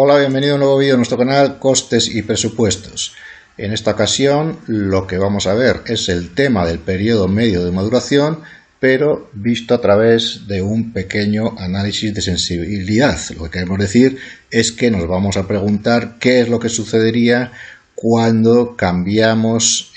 Hola, bienvenido a un nuevo vídeo de nuestro canal Costes y Presupuestos. En esta ocasión lo que vamos a ver es el tema del periodo medio de maduración, pero visto a través de un pequeño análisis de sensibilidad. Lo que queremos decir es que nos vamos a preguntar qué es lo que sucedería cuando cambiamos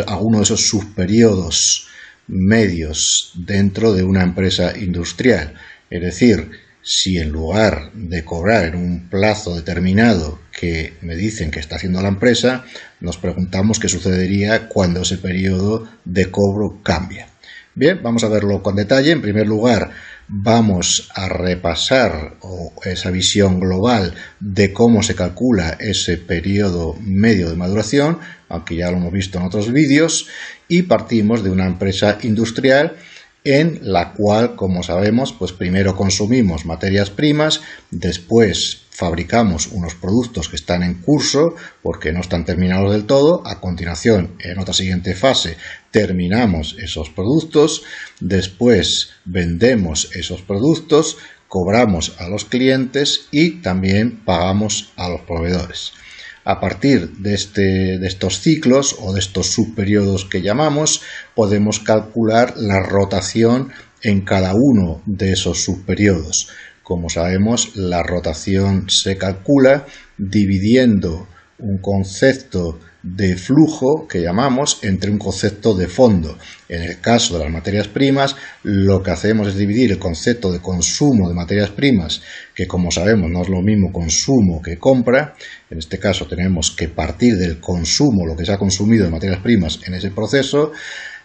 alguno de esos subperiodos medios dentro de una empresa industrial. Es decir, si en lugar de cobrar en un plazo determinado que me dicen que está haciendo la empresa, nos preguntamos qué sucedería cuando ese periodo de cobro cambia. Bien, vamos a verlo con detalle. En primer lugar, vamos a repasar esa visión global de cómo se calcula ese periodo medio de maduración, aunque ya lo hemos visto en otros vídeos, y partimos de una empresa industrial en la cual, como sabemos, pues primero consumimos materias primas, después fabricamos unos productos que están en curso porque no están terminados del todo, a continuación, en otra siguiente fase, terminamos esos productos, después vendemos esos productos, cobramos a los clientes y también pagamos a los proveedores. A partir de estos ciclos o de estos subperiodos que llamamos, podemos calcular la rotación en cada uno de esos subperiodos. Como sabemos, la rotación se calcula dividiendo un concepto de flujo que llamamos entre un concepto de fondo. En el caso de las materias primas, lo que hacemos es dividir el concepto de consumo de materias primas, que como sabemos no es lo mismo consumo que compra. En este caso tenemos que partir del consumo, lo que se ha consumido de materias primas en ese proceso,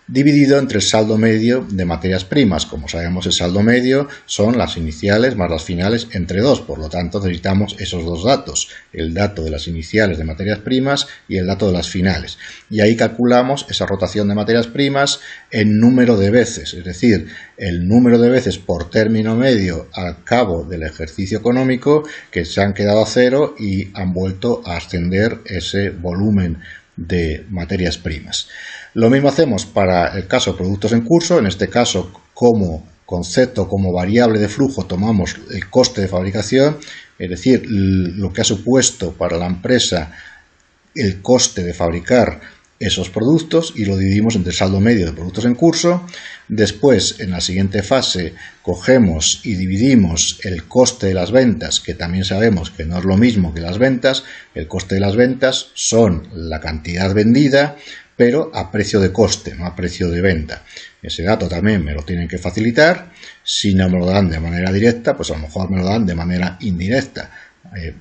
dividido entre el saldo medio de materias primas. Como sabemos, el saldo medio son las iniciales más las finales entre 2, por lo tanto necesitamos esos dos datos, el dato de las iniciales de materias primas y el dato de las finales. Y ahí calculamos esa rotación de materias primas en número de veces, es decir, el número de veces por término medio al cabo del ejercicio económico que se han quedado a cero y han vuelto a ascender ese volumen de materias primas. Lo mismo hacemos para el caso de productos en curso. En este caso, como concepto, como variable de flujo, tomamos el coste de fabricación, es decir, lo que ha supuesto para la empresa el coste de fabricar esos productos, y lo dividimos entre el saldo medio de productos en curso. Después, en la siguiente fase, cogemos y dividimos el coste de las ventas, que también sabemos que no es lo mismo que las ventas. El coste de las ventas son la cantidad vendida, pero a precio de coste, no a precio de venta. Ese dato también me lo tienen que facilitar. Si no me lo dan de manera directa, pues a lo mejor me lo dan de manera indirecta,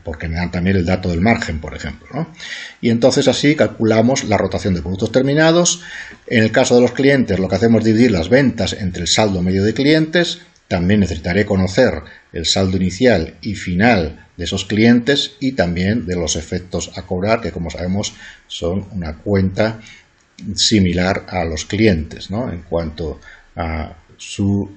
porque me dan también el dato del margen, por ejemplo, ¿no? Y entonces así calculamos la rotación de productos terminados. En el caso de los clientes, lo que hacemos es dividir las ventas entre el saldo medio de clientes. También necesitaré conocer el saldo inicial y final de esos clientes y también de los efectos a cobrar, que como sabemos son una cuenta similar a los clientes, ¿no?, en cuanto a su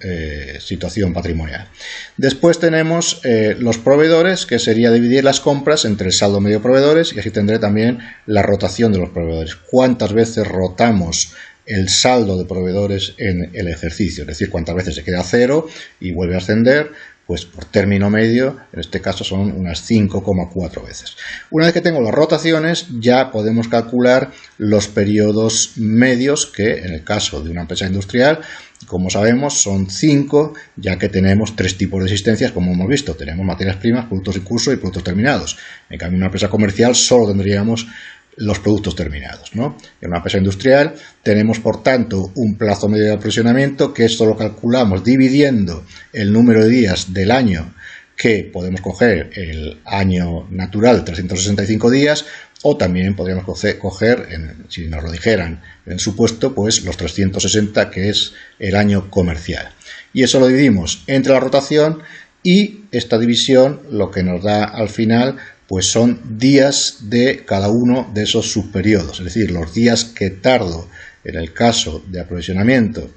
situación patrimonial. Después tenemos los proveedores, que sería dividir las compras entre el saldo medio de proveedores, y así tendré también la rotación de los proveedores. ¿Cuántas veces rotamos el saldo de proveedores en el ejercicio? Es decir, cuántas veces se queda a cero y vuelve a ascender. Pues por término medio, en este caso son unas 5,4 veces. Una vez que tengo las rotaciones, ya podemos calcular los periodos medios, que en el caso de una empresa industrial, como sabemos, son 5, ya que tenemos 3 tipos de existencias, como hemos visto. Tenemos materias primas, productos en curso y productos terminados. En cambio, en una empresa comercial solo tendríamos los productos terminados, ¿no? En una empresa industrial tenemos, por tanto, un plazo medio de aprovisionamiento, que esto lo calculamos dividiendo el número de días del año, que podemos coger el año natural, 365 días, o también podríamos coger, si nos lo dijeran en supuesto, pues los 360, que es el año comercial. Y eso lo dividimos entre la rotación, y esta división lo que nos da al final pues son días de cada uno de esos subperiodos, es decir, los días que tardo en el caso de aprovisionamiento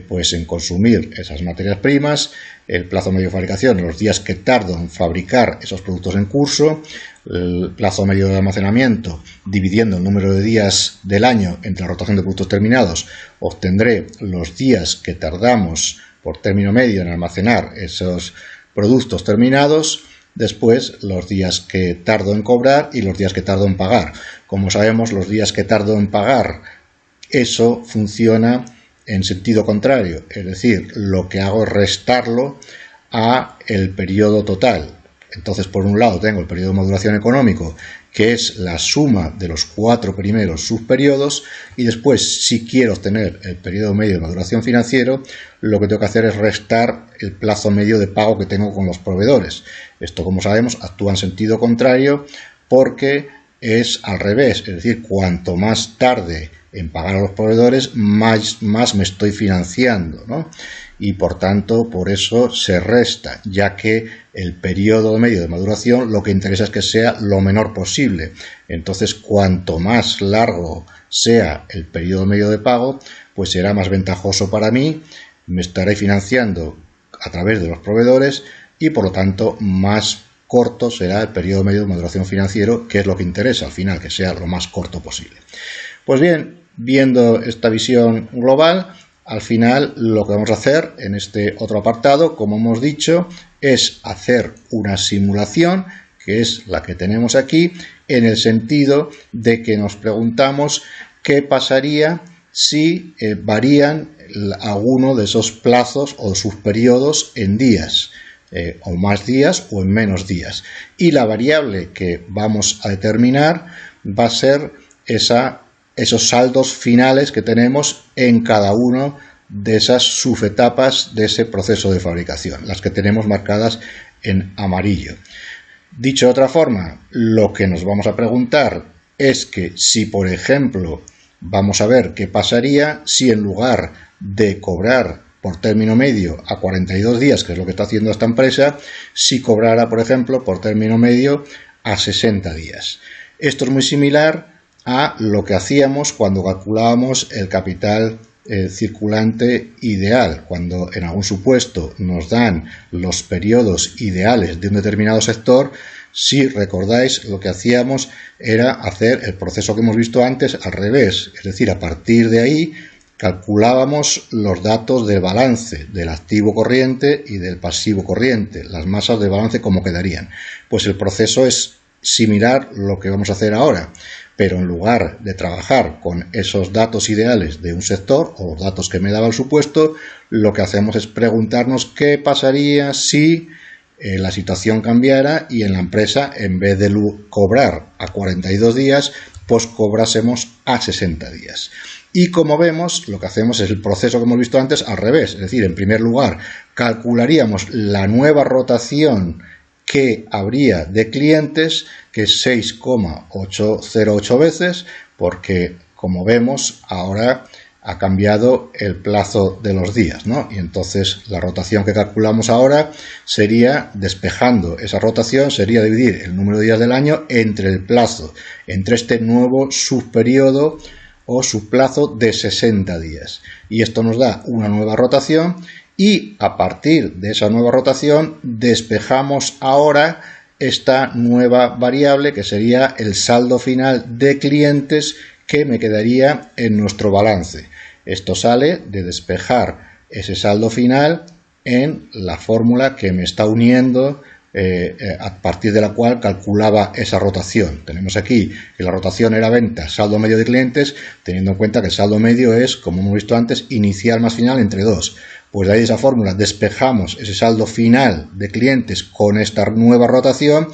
pues en consumir esas materias primas, el plazo medio de fabricación, los días que tardo en fabricar esos productos en curso, el plazo medio de almacenamiento, dividiendo el número de días del año entre la rotación de productos terminados, obtendré los días que tardamos por término medio en almacenar esos productos terminados, después los días que tardo en cobrar y los días que tardo en pagar. Como sabemos, los días que tardo en pagar, eso funciona en sentido contrario, es decir, lo que hago es restarlo a el periodo total. Entonces, por un lado tengo el periodo de maduración económico, que es la suma de los 4 primeros subperiodos, y después, si quiero obtener el periodo medio de maduración financiero, lo que tengo que hacer es restar el plazo medio de pago que tengo con los proveedores. Esto, como sabemos, actúa en sentido contrario porque es al revés, es decir, cuanto más tarde en pagar a los proveedores, más me estoy financiando, ¿no? Y por tanto, por eso se resta, ya que el periodo medio de maduración lo que interesa es que sea lo menor posible. Entonces, cuanto más largo sea el periodo medio de pago, pues será más ventajoso para mí, me estaré financiando a través de los proveedores y por lo tanto más corto será el periodo medio de maduración financiero, que es lo que interesa al final, que sea lo más corto posible. Pues bien, viendo esta visión global, al final lo que vamos a hacer en este otro apartado, como hemos dicho, es hacer una simulación, que es la que tenemos aquí, en el sentido de que nos preguntamos qué pasaría si varían alguno de esos plazos o sus periodos en días, o más días o en menos días. Y la variable que vamos a determinar va a ser esos saldos finales que tenemos en cada uno de esas subetapas de ese proceso de fabricación, las que tenemos marcadas en amarillo. Dicho de otra forma, lo que nos vamos a preguntar es que si, por ejemplo, vamos a ver qué pasaría si en lugar de cobrar por término medio a 42 días, que es lo que está haciendo esta empresa, si cobrara, por ejemplo, por término medio a 60 días. Esto es muy similar a lo que hacíamos cuando calculábamos el capital circulante ideal, cuando en algún supuesto nos dan los periodos ideales de un determinado sector. Si recordáis, lo que hacíamos era hacer el proceso que hemos visto antes al revés, es decir, a partir de ahí calculábamos los datos del balance del activo corriente y del pasivo corriente, las masas de balance como quedarían. Pues el proceso es similar a lo que vamos a hacer ahora, pero en lugar de trabajar con esos datos ideales de un sector o los datos que me daba el supuesto, lo que hacemos es preguntarnos qué pasaría si la situación cambiara y en la empresa, en vez de cobrar a 42 días, pues cobrásemos a 60 días. Y como vemos, lo que hacemos es el proceso que hemos visto antes al revés, es decir, en primer lugar, calcularíamos la nueva rotación que habría de clientes, que es 6,808 veces, porque como vemos ahora ha cambiado el plazo de los días, ¿no? Y entonces la rotación que calculamos ahora sería, despejando esa rotación, sería dividir el número de días del año entre el plazo, entre este nuevo subperiodo o subplazo de 60 días. Y esto nos da una nueva rotación y a partir de esa nueva rotación despejamos ahora esta nueva variable que sería el saldo final de clientes que me quedaría en nuestro balance. Esto sale de despejar ese saldo final en la fórmula que me está uniendo a partir de la cual calculaba esa rotación. Tenemos aquí que la rotación era venta, saldo medio de clientes, teniendo en cuenta que el saldo medio es, como hemos visto antes, inicial más final entre 2. Pues de ahí esa fórmula despejamos ese saldo final de clientes con esta nueva rotación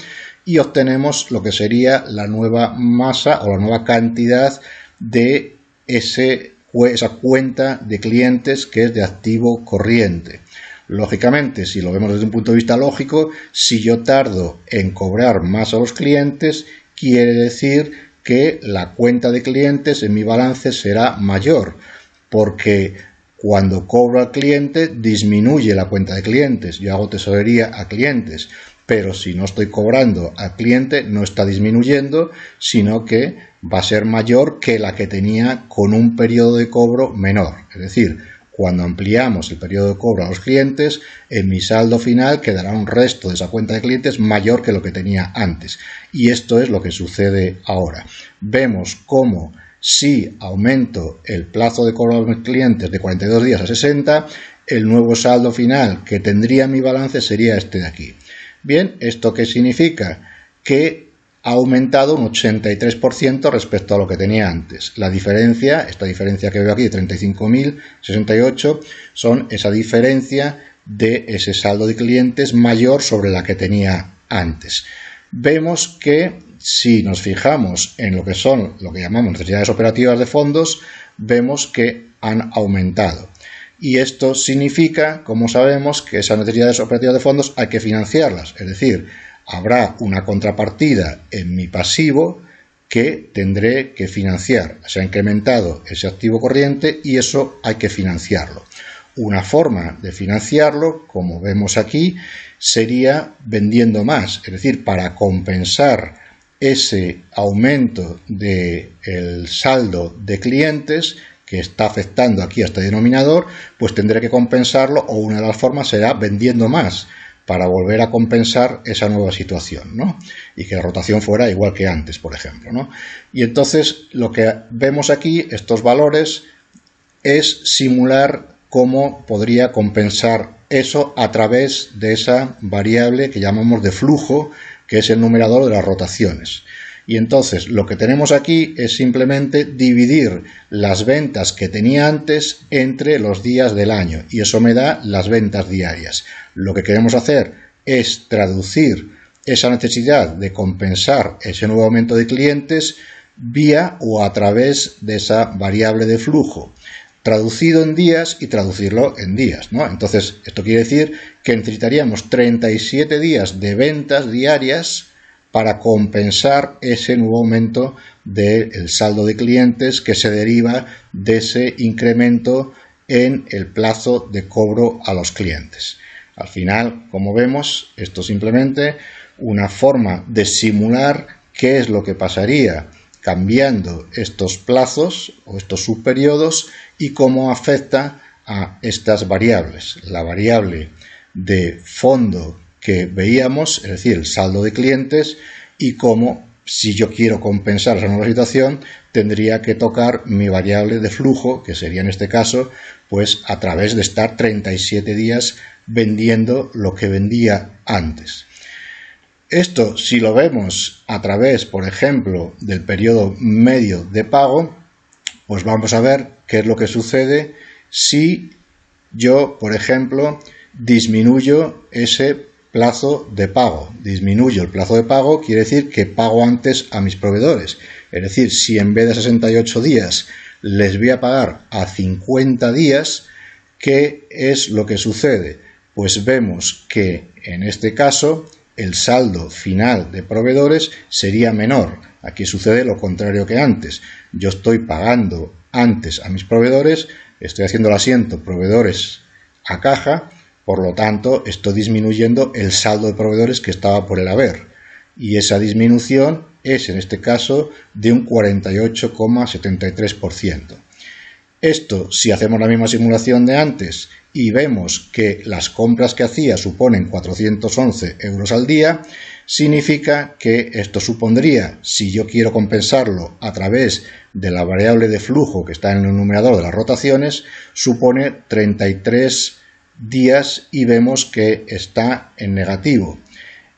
y obtenemos lo que sería la nueva masa o la nueva cantidad de esa cuenta de clientes que es de activo corriente. Lógicamente, si lo vemos desde un punto de vista lógico, si yo tardo en cobrar más a los clientes, quiere decir que la cuenta de clientes en mi balance será mayor, porque cuando cobro al cliente disminuye la cuenta de clientes. Yo hago tesorería a clientes, pero si no estoy cobrando al cliente no está disminuyendo, sino que va a ser mayor que la que tenía con un periodo de cobro menor. Es decir, cuando ampliamos el periodo de cobro a los clientes, en mi saldo final quedará un resto de esa cuenta de clientes mayor que lo que tenía antes. Y esto es lo que sucede ahora. Vemos cómo si aumento el plazo de cobro a los clientes de 42 días a 60, el nuevo saldo final que tendría en mi balance sería este de aquí. Bien, ¿esto qué significa? Que ha aumentado un 83% respecto a lo que tenía antes. La diferencia, esta diferencia que veo aquí de 35.068, son esa diferencia de ese saldo de clientes mayor sobre la que tenía antes. Vemos que si nos fijamos en lo que son lo que llamamos necesidades operativas de fondos, vemos que han aumentado. Y esto significa, como sabemos, que esas necesidades operativas de fondos hay que financiarlas. Es decir, habrá una contrapartida en mi pasivo que tendré que financiar. Se ha incrementado ese activo corriente y eso hay que financiarlo. Una forma de financiarlo, como vemos aquí, sería vendiendo más. Es decir, para compensar ese aumento del saldo de clientes que está afectando aquí a este denominador, pues tendré que compensarlo, o una de las formas será vendiendo más para volver a compensar esa nueva situación, ¿no? Y que la rotación fuera igual que antes, por ejemplo, ¿no? Y entonces lo que vemos aquí, estos valores, es simular cómo podría compensar eso a través de esa variable que llamamos de flujo, que es el numerador de las rotaciones. Y entonces lo que tenemos aquí es simplemente dividir las ventas que tenía antes entre los días del año, y eso me da las ventas diarias. Lo que queremos hacer es traducir esa necesidad de compensar ese nuevo aumento de clientes vía o a través de esa variable de flujo, traducido en días y traducirlo en días, ¿no? Entonces, esto quiere decir que necesitaríamos 37 días de ventas diarias para compensar ese nuevo aumento del saldo de clientes que se deriva de ese incremento en el plazo de cobro a los clientes. Al final, como vemos, esto es simplemente una forma de simular qué es lo que pasaría cambiando estos plazos o estos subperiodos y cómo afecta a estas variables. La variable de fondo que veíamos, es decir, el saldo de clientes, y cómo, si yo quiero compensar esa nueva situación, tendría que tocar mi variable de flujo, que sería en este caso, pues a través de estar 37 días vendiendo lo que vendía antes. Esto, si lo vemos a través, por ejemplo, del periodo medio de pago, pues vamos a ver qué es lo que sucede si yo, por ejemplo, disminuyo ese plazo de pago. Disminuyo el plazo de pago quiere decir que pago antes a mis proveedores. Es decir, si en vez de 68 días les voy a pagar a 50 días, ¿qué es lo que sucede? Pues vemos que en este caso el saldo final de proveedores sería menor. Aquí sucede lo contrario que antes. Yo estoy pagando antes a mis proveedores, estoy haciendo el asiento proveedores a caja, por lo tanto estoy disminuyendo el saldo de proveedores que estaba por el haber. Y esa disminución es en este caso de un 48,73%. Esto, si hacemos la misma simulación de antes y vemos que las compras que hacía suponen 411 euros al día, significa que esto supondría, si yo quiero compensarlo a través de la variable de flujo que está en el numerador de las rotaciones, supone 33 días y vemos que está en negativo.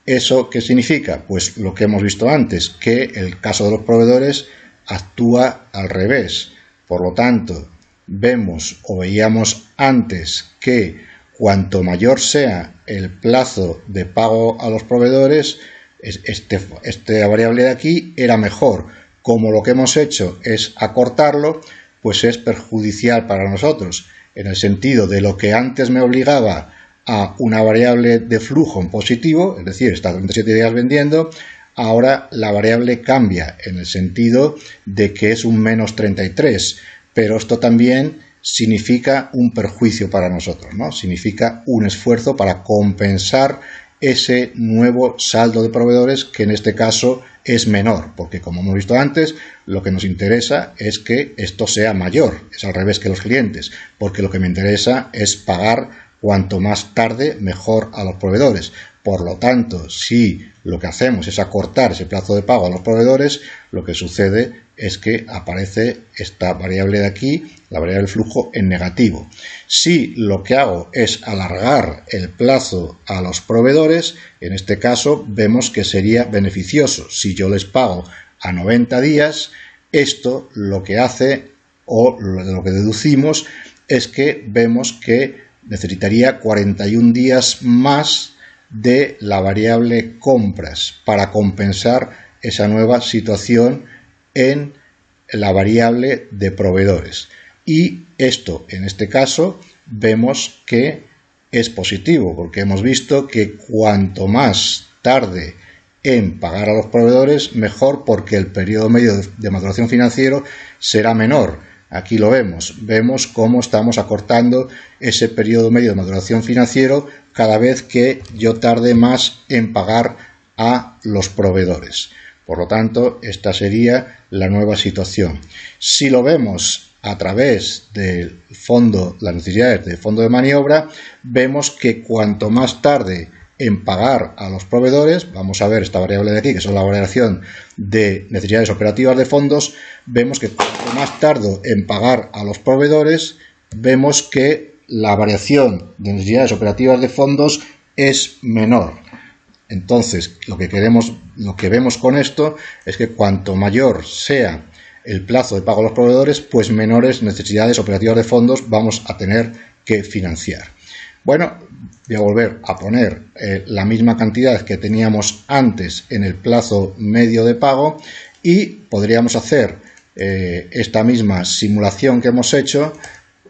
¿Eso qué significa? Pues lo que hemos visto antes, que el caso de los proveedores actúa al revés. Por lo tanto, vemos o veíamos antes que cuanto mayor sea el plazo de pago a los proveedores, esta variable de aquí era mejor. Como lo que hemos hecho es acortarlo, pues es perjudicial para nosotros, en el sentido de lo que antes me obligaba a una variable de flujo en positivo, es decir, estar 37 días vendiendo, ahora la variable cambia en el sentido de que es un menos 33, pero esto también significa un perjuicio para nosotros, ¿no? Significa un esfuerzo para compensar ese nuevo saldo de proveedores, que en este caso es menor, porque como hemos visto antes, lo que nos interesa es que esto sea mayor, es al revés que los clientes, porque lo que me interesa es pagar cuanto más tarde mejor a los proveedores. Por lo tanto, si lo que hacemos es acortar ese plazo de pago a los proveedores, lo que sucede es que aparece esta variable de aquí, la variable del flujo, en negativo. Si lo que hago es alargar el plazo a los proveedores, en este caso vemos que sería beneficioso. Si yo les pago a 90 días, esto lo que hace, o lo que deducimos, es que vemos que necesitaría 41 días más de la variable compras para compensar esa nueva situación en la variable de proveedores. Y esto, en este caso, vemos que es positivo, porque hemos visto que cuanto más tarde en pagar a los proveedores, mejor, porque el periodo medio de maduración financiero será menor. Aquí lo vemos cómo estamos acortando ese periodo medio de maduración financiero cada vez que yo tarde más en pagar a los proveedores. Por lo tanto, esta sería la nueva situación. Si lo vemos a través del fondo, las necesidades del fondo de maniobra, vemos que cuanto más tarde en pagar a los proveedores, vamos a ver esta variable de aquí, que es la variación de necesidades operativas de fondos, vemos que cuanto más tardo en pagar a los proveedores, vemos que la variación de necesidades operativas de fondos es menor. Entonces, lo que vemos con esto es que cuanto mayor sea el plazo de pago a los proveedores, pues menores necesidades operativas de fondos vamos a tener que financiar. Bueno, voy a volver a poner la misma cantidad que teníamos antes en el plazo medio de pago y podríamos hacer esta misma simulación que hemos hecho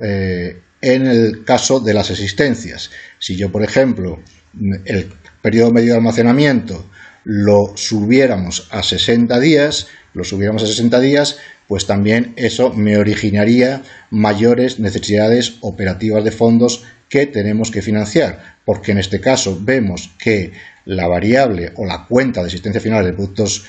en el caso de las existencias. Si yo, por ejemplo, el periodo medio de almacenamiento lo subiéramos a 60 días, pues también eso me originaría mayores necesidades operativas de fondos que tenemos que financiar, porque en este caso vemos que la variable o la cuenta de existencia final de productos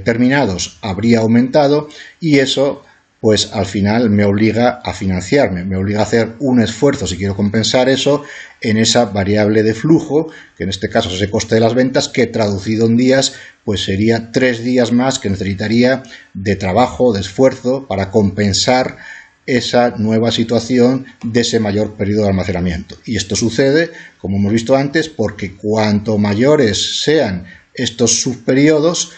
terminados habría aumentado y eso pues al final me obliga a financiarme, me obliga a hacer un esfuerzo si quiero compensar eso en esa variable de flujo, que en este caso es ese coste de las ventas, que traducido en días pues sería 3 días más que necesitaría de trabajo, de esfuerzo para compensar esa nueva situación de ese mayor periodo de almacenamiento. Y esto sucede, como hemos visto antes, porque cuanto mayores sean estos subperiodos,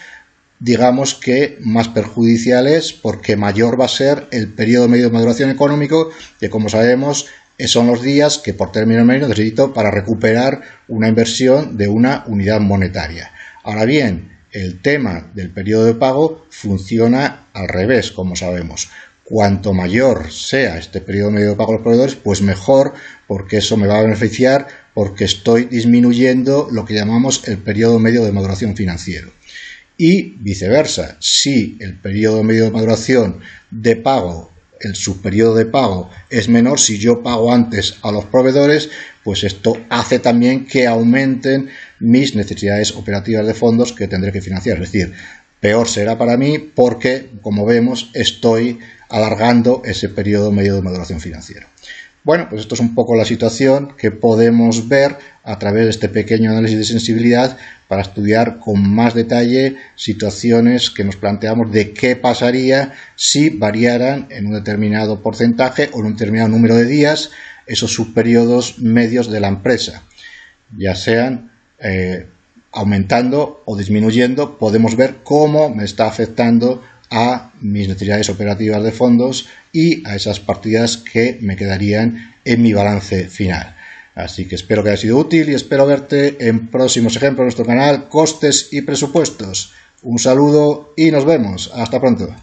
digamos que más perjudicial es, porque mayor va a ser el periodo medio de maduración económico, que como sabemos son los días que por término medio necesito para recuperar una inversión de una unidad monetaria. Ahora bien, el tema del periodo de pago funciona al revés, como sabemos. Cuanto mayor sea este periodo medio de pago a los proveedores, pues mejor, porque eso me va a beneficiar, porque estoy disminuyendo lo que llamamos el periodo medio de maduración financiero. Y viceversa, si el periodo medio de maduración de pago, el subperiodo de pago es menor, si yo pago antes a los proveedores, pues esto hace también que aumenten mis necesidades operativas de fondos que tendré que financiar. Es decir, peor será para mí porque, como vemos, estoy alargando ese periodo medio de maduración financiero. Bueno, pues esto es un poco la situación que podemos ver a través de este pequeño análisis de sensibilidad para estudiar con más detalle situaciones que nos planteamos de qué pasaría si variaran en un determinado porcentaje o en un determinado número de días esos subperiodos medios de la empresa, ya sean aumentando o disminuyendo. Podemos ver cómo me está afectando a mis necesidades operativas de fondos y a esas partidas que me quedarían en mi balance final. Así que espero que haya sido útil y espero verte en próximos ejemplos de nuestro canal Costes y Presupuestos. Un saludo y nos vemos. Hasta pronto.